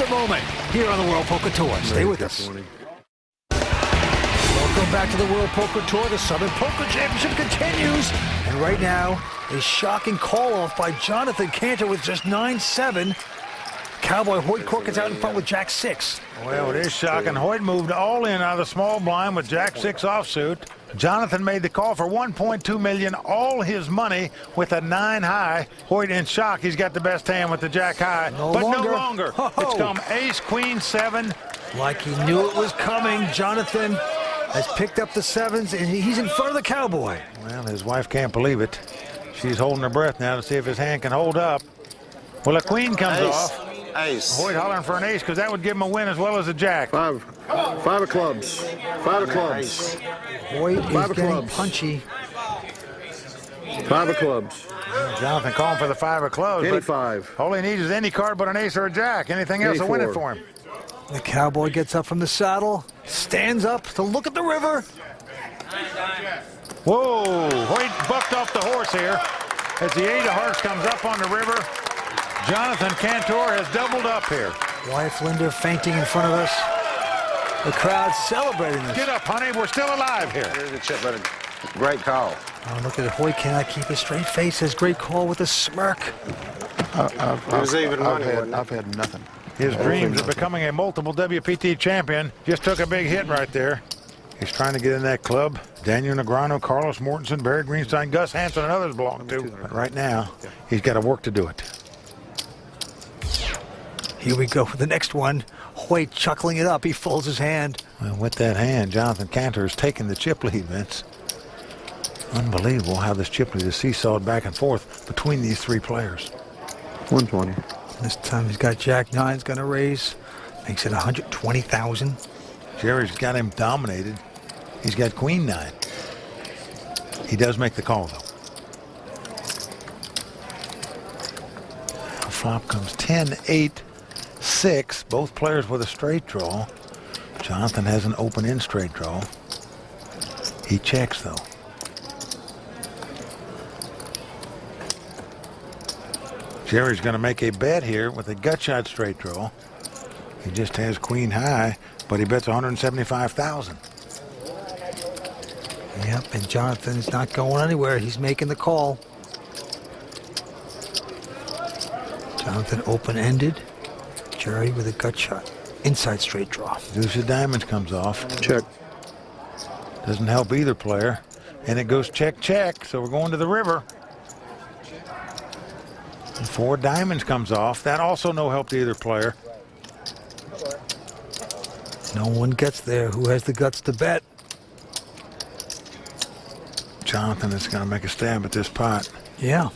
favorite moment here on the World Poker Tour. Stay with us. Welcome back to the World Poker Tour. The Southern Poker Championship continues. And right now, a shocking call-off by Johnathan Kantor with just 9-7. Cowboy Hoyt Corkins out in front with Jack-6. Well, it is shocking. Hoyt moved all in out of the small blind with Jack-6 offsuit. Johnathan made the call for $1.2 million, all his money with a 9 high. Hoyt in shock. He's got the best hand with the Jack high. No longer. It's come ace, queen, 7. Like he knew it was coming. Johnathan has picked up the 7s, and he's in front of the Cowboy. Well, his wife can't believe it. She's holding her breath now to see if his hand can hold up. Well, a queen comes off. Ace. Hoyt hollering for an ace because that would give him a win as well as a jack. Five of clubs. 5 of clubs. Hoyt is getting punchy. 5 of clubs. Johnathan calling for the 5 of clubs. Any 5. All he needs is any card but an ace or a jack. Anything else will win it for him. The Cowboy gets up from the saddle, stands up to look at the river. Whoa, Hoyt bucked off the horse here as the 8 of hearts comes up on the river. Johnathan Kantor has doubled up here. Wife Linda fainting in front of us. The crowd's celebrating this. Get up, honey, we're still alive here. Here's a chip, but a great call. Oh, look at it. Hoyt cannot keep a straight face. Says great call with a smirk. I've had nothing. His dreams of becoming a multiple WPT champion just took a big hit right there. He's trying to get in that club. Daniel Negreanu, Carlos Mortensen, Barry Greenstein, Gus Hansen, and others belong to. But right now, he's got to work to do it. Here we go for the next one. Hoyt chuckling it up. He folds his hand. Well, with that hand, Johnathan Kantor is taking the chip lead, Vince. Unbelievable how this chip lead is seesawed back and forth between these 3 players. 120. This time he's got Jack-9. He's going to raise. Makes it 120,000. Jerry's got him dominated. He's got queen-9. He does make the call, though. Flop comes 10-8. 6, both players with a straight draw. Johnathan has an open-in straight draw. He checks, though. Jerry's going to make a bet here with a gut shot straight draw. He just has queen high, but he bets 175,000. Yep, and Jonathan's not going anywhere. He's making the call. Johnathan open-ended. Jerry with a gut shot. Inside straight draw. Deuce of diamonds comes off. Check. Doesn't help either player. And it goes check, check. So we're going to the river. And 4 diamonds comes off. That also no help to either player. No one gets there. Who has the guts to bet? Johnathan is going to make a stab at this pot. Yeah.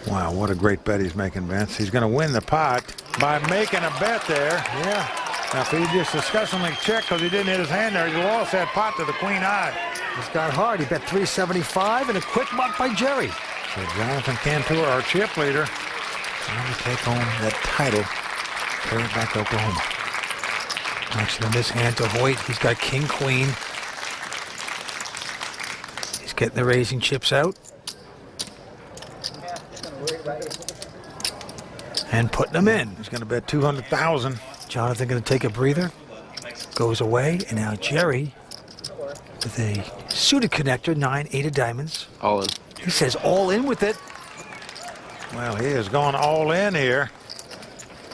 Wow, what a great bet he's making, Vince. He's going to win the pot by making a bet there. Yeah. Now, if he just disgustingly checked because he didn't hit his hand there, he lost that pot to the queen high. This got hard. He bet 375 and a quick buck by Jerry. So Johnathan Kantor, our chip leader, trying to take home that title, carry it back to Oklahoma. Actually, in this hand to Hoyt, he's got king-queen. He's getting the raising chips out. And putting them in. He's going to bet 200,000. Johnathan going to take a breather. Goes away. And now Jerry with a suited connector, 9-8 of diamonds. All in. He says all in with it. Well, he has gone all in here.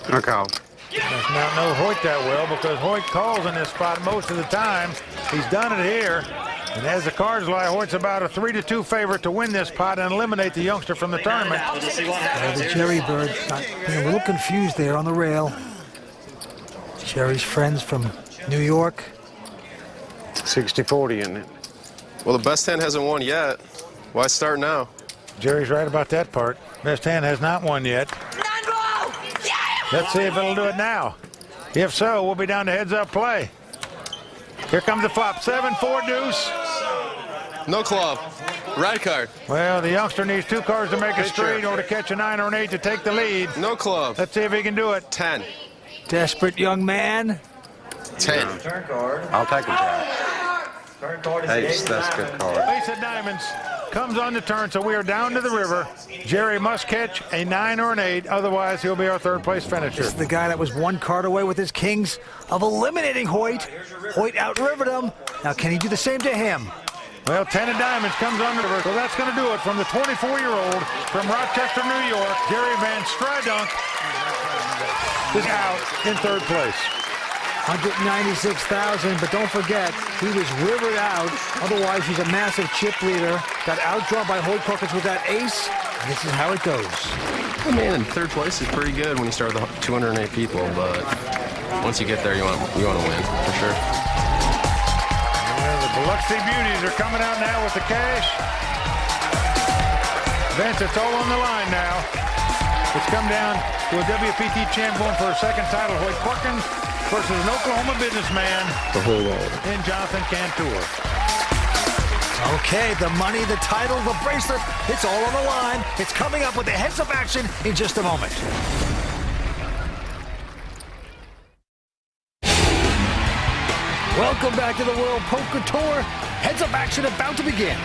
No call. Does not know Hoyt that well because Hoyt calls in this spot most of the time. He's done it here. And as the cards lie, Hoyt's about a 3-2 favorite to win this pot and eliminate the youngster from the tournament. The Jerry Bird got a little confused there on the rail. Jerry's friends from New York. 60-40 in it. Well, the best hand hasn't won yet. Why start now? Jerry's right about that part. Best hand has not won yet. Let's see if it'll do it now. If so, we'll be down to heads-up play. Here comes the flop. 7-4 deuce. No club. Red card. Well, the youngster needs 2 cards to make a straight or to catch a 9 or an 8 to take the lead. No club. Let's see if he can do it. 10. Desperate young man. 10. I'll take a jack. Ace, that's a good card. Ace of diamonds. comes on the turn, so we are down to the river. Jerry must catch a 9 or an 8, otherwise he'll be our third place finisher. This is the guy that was one card away with his kings of eliminating Hoyt. Hoyt out-rivered him. Now can he do the same to him? Well, 10 of diamonds comes on the river, so that's going to do it from the 24-year-old from Rochester, New York. Jerry Van Strydonck is out in third place. 196,000, but don't forget, he was rivered out. Otherwise, he's a massive chip leader. Got outdrawn by Hoyt Corkins with that ace. And this is how it goes. I mean, third place is pretty good when you start with 208 people, but once you get there, you want to win, for sure. The Biloxi Beauties are coming out now with the cash. Vince, it's all on the line now. It's come down to a WPT champ going for a second title. Hoyt Corkins versus an Oklahoma businessman. The whole roll. In Johnathan Kantor. Okay, the money, the title, the bracelet, it's all on the line. It's coming up with the heads-up action in just a moment. Welcome back to the World Poker Tour. Heads-up action about to begin.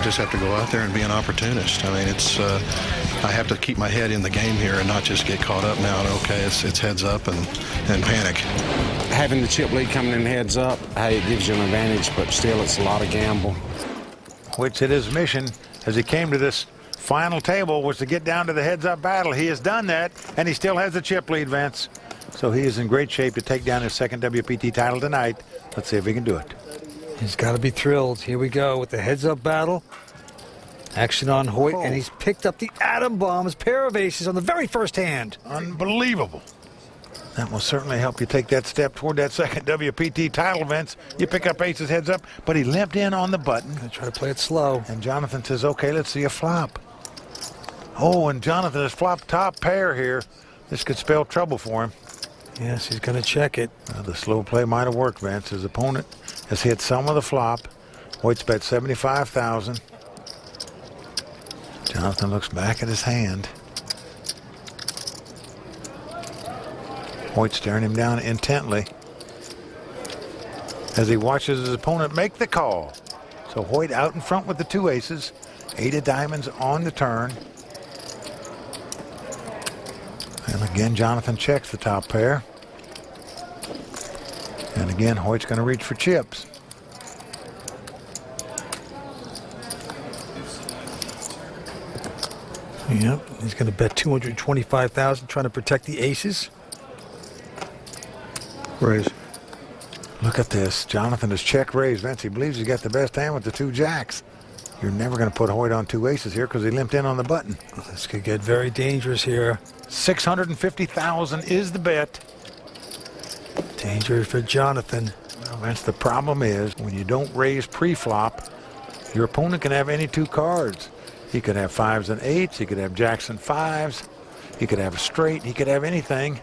Just have to go out there and be an opportunist. I mean, it's I have to keep my head in the game here and not just get caught up now. And okay, it's heads up and panic. Having the chip lead coming in heads up, hey, it gives you an advantage, but still it's a lot of gamble. Which it his mission as he came to this final table was to get down to the heads-up battle. He has done that, and he still has the chip lead, Vince. So he is in great shape to take down his second WPT title tonight. Let's see if he can do it. He's got to be thrilled. Here we go with the heads-up battle. Action on Hoyt, and he's picked up the atom bomb, his pair of aces on the very first hand. Unbelievable. That will certainly help you take that step toward that second WPT title, Vince. You pick up aces heads up, but he limped in on the button. Gonna try to play it slow. And Johnathan says, okay, let's see a flop. Oh, and Johnathan has flopped top pair here. This could spell trouble for him. Yes, he's going to check it. Well, the slow play might have worked, Vince. His opponent has hit some of the flop. Hoyt's bet 75,000. Johnathan looks back at his hand. Hoyt staring him down intently as he watches his opponent make the call. So Hoyt out in front with the two aces. 8 of diamonds on the turn. And again, Johnathan checks the top pair. And again, Hoyt's going to reach for chips. Yep, he's going to bet 225,000, trying to protect the aces. Raise. Look at this. Johnathan has check raised. Vince, he believes he's got the best hand with the two jacks. You're never going to put Hoyt on two aces here because he limped in on the button. This could get very dangerous here. 650,000 is the bet. Danger for Johnathan. Well, Vince, the problem is when you don't raise pre-flop, your opponent can have any two cards. He could have 5s and 8s. He could have jacks and 5s. He could have a straight. He could have anything.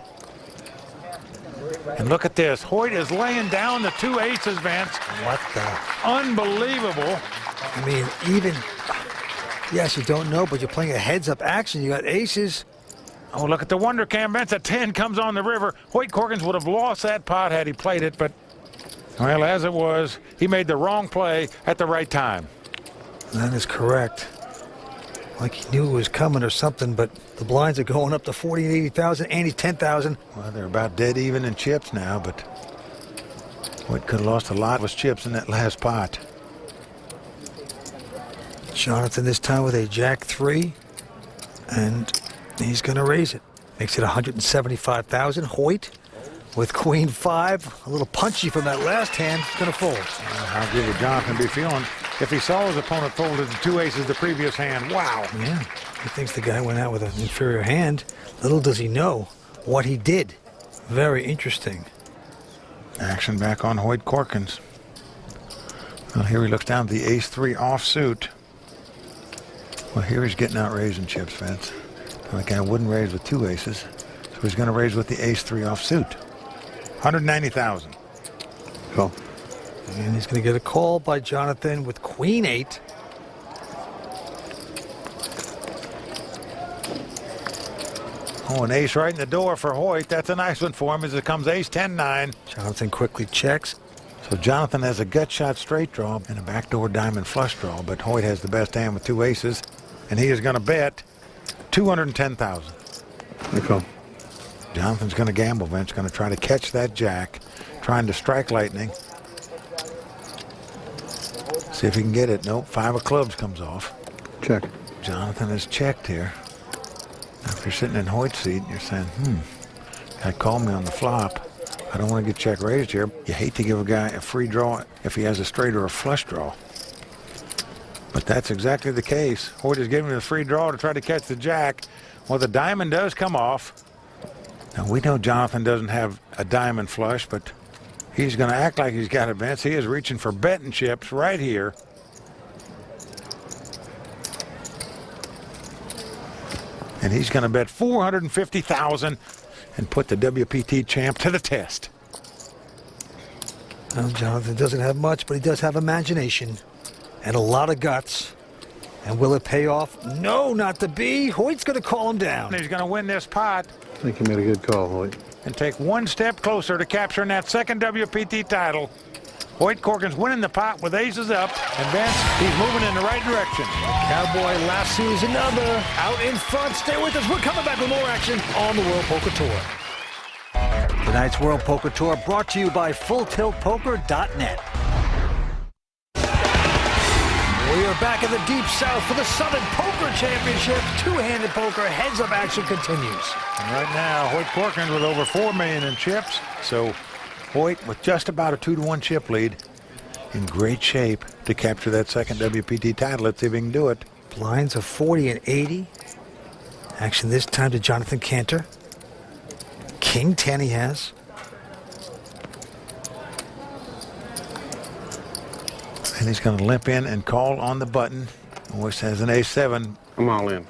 And look at this. Hoyt is laying down the two aces, Vince. What the? Unbelievable. I mean, even, yes, you don't know, but you're playing a heads-up action. You got aces. Oh, look at the wonder cam, Vince. A 10 comes on the river. Hoyt Corkins would have lost that pot had he played it, but, well, as it was, he made the wrong play at the right time. That is correct. Like he knew it was coming or something, but the blinds are going up to 40 and 80,000, and he's 10,000. Well, they're about dead even in chips now, but Hoyt could have lost a lot with chips in that last pot. Johnathan this time with a jack 3, and he's going to raise it. Makes it 175,000. Hoyt with queen 5, a little punchy from that last hand, going to fold. How good would Johnathan be feeling if he saw his opponent folded the two aces the previous hand? Wow. Yeah, he thinks the guy went out with an inferior hand. Little does he know what he did. Very interesting. Action back on Hoyt Corkins. Well, here he looks down at the ace-3 offsuit. Well, here he's getting out raising chips, Vince. The guy wouldn't raise with two aces, so he's going to raise with the ace-3 offsuit. 190,000. Call. And he's going to get a call by Johnathan with queen 8. Oh, an ace right in the door for Hoyt. That's a nice one for him as it comes ace 10-9. Johnathan quickly checks. So Johnathan has a gut shot straight draw and a backdoor diamond flush draw, but Hoyt has the best hand with 2 aces, and he is going to bet $210,000. Okay. Jonathan's going to gamble, Vince, going to try to catch that jack, trying to strike lightning. See if he can get it. Nope, 5 of clubs comes off. Check. Johnathan is checked here. Now, if you're sitting in Hoyt's seat, you're saying, guy called me on the flop. I don't want to get check raised here. You hate to give a guy a free draw if he has a straight or a flush draw. But that's exactly the case. Hoyt is giving him a free draw to try to catch the jack. Well, the diamond does come off. Now, we know Johnathan doesn't have a diamond flush, but he's going to act like he's got it, Vince. He is reaching for betting chips right here. And he's going to bet $450,000 and put the WPT champ to the test. Well, Johnathan doesn't have much, but he does have imagination and a lot of guts. And will it pay off? No, not to be. Hoyt's going to call him down. He's going to win this pot. I think you made a good call, Hoyt. And take one step closer to capturing that second WPT title. Hoyt Corkins winning the pot with aces up, and Vince, he's moving in the right direction. Cowboy lassos another out in front. Stay with us. We're coming back with more action on the World Poker Tour. Tonight's World Poker Tour brought to you by FullTiltPoker.net. We are back in the Deep South for the Southern Poker Championship. Two-handed poker heads-up action continues. And right now, Hoyt Corkins with over $4 million in chips. So Hoyt with just about a 2-to-1 chip lead, in great shape to capture that second WPT title. Let's see if he can do it. Blinds of 40 and 80. Action this time to Johnathan Kantor. King 10 he has. And he's going to limp in and call on the button. Hoyt has an ace-7. I'm all in.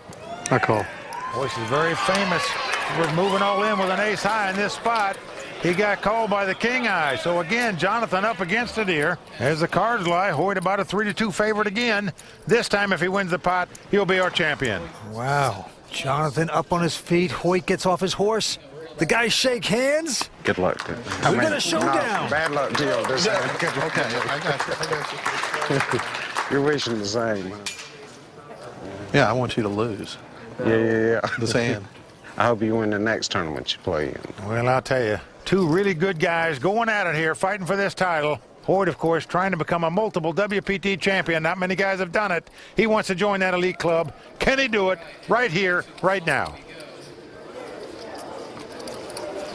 I call. Hoyt is very famous for moving all in with an ace-high in this spot. He got called by the king high. So again, Johnathan up against it here. As the cards lie, Hoyt about a 3-2 favorite again. This time, if he wins the pot, he'll be our champion. Wow. Johnathan up on his feet. Hoyt gets off his horse. The guys shake hands. Good luck. We're going to showdown. Bad luck deal this time. Okay, I got you. You're wishing the same. Yeah, I want you to lose Yeah. this hand. I hope you win the next tournament you play in. Well, I'll tell you, two really good guys going at it here, fighting for this title. Hoyt, of course, trying to become a multiple WPT champion. Not many guys have done it. He wants to join that elite club. Can he do it right here, right now?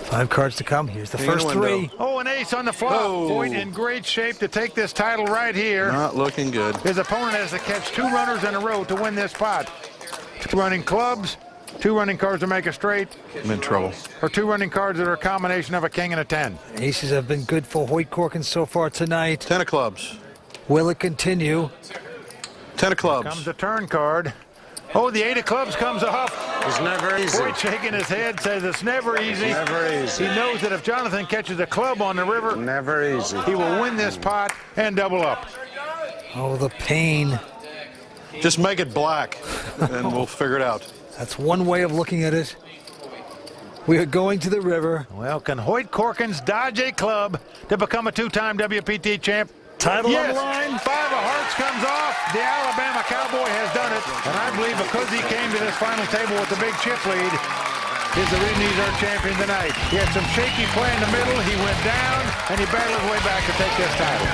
5 cards to come. Here's the first 3. Oh, an ace on the flop. Oh. Hoyt in great shape to take this title right here. Not looking good. His opponent has to catch 2 runners in a row to win this pot. 2 running clubs, 2 running cards to make a straight, I'm in trouble. or 2 running cards that are a combination of a king and a 10. Aces have been good for Hoyt Corkins so far tonight. 10 of clubs. Will it continue? 10 of clubs. Comes the turn card. Oh, the 8 of clubs comes off. It's never easy. Hoyt shaking his head, says it's never easy. Never easy. He knows that if Johnathan catches a club on the river, Never easy. he will win this pot and double up. Oh, the pain. Just make it black, and we'll figure it out. That's one way of looking at it. We are going to the river. Well, can Hoyt Corkins dodge a club to become a 2-time WPT champ? Title Yes. on the line. 5 of hearts comes off. The Alabama Cowboy has done it. And I believe because he came to this final table with the big chip lead, is the reason he's our champion tonight. He had some shaky play in the middle. He went down, and he battled his way back to take this title.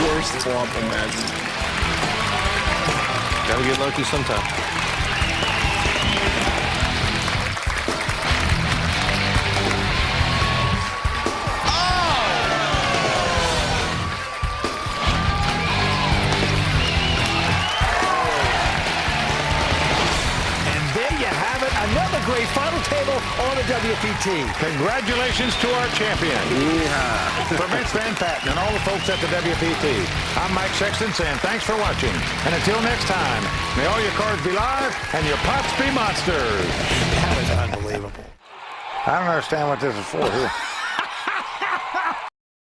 Worst flop imaginable. Gotta get lucky sometime. Another great final table on the WPT. Congratulations to our champion. Yeehaw. For Vince Van Patten and all the folks at the WPT, I'm Mike Sexton saying thanks for watching. And until next time, may all your cards be live and your pots be monsters. That was unbelievable. I don't understand what this is for here.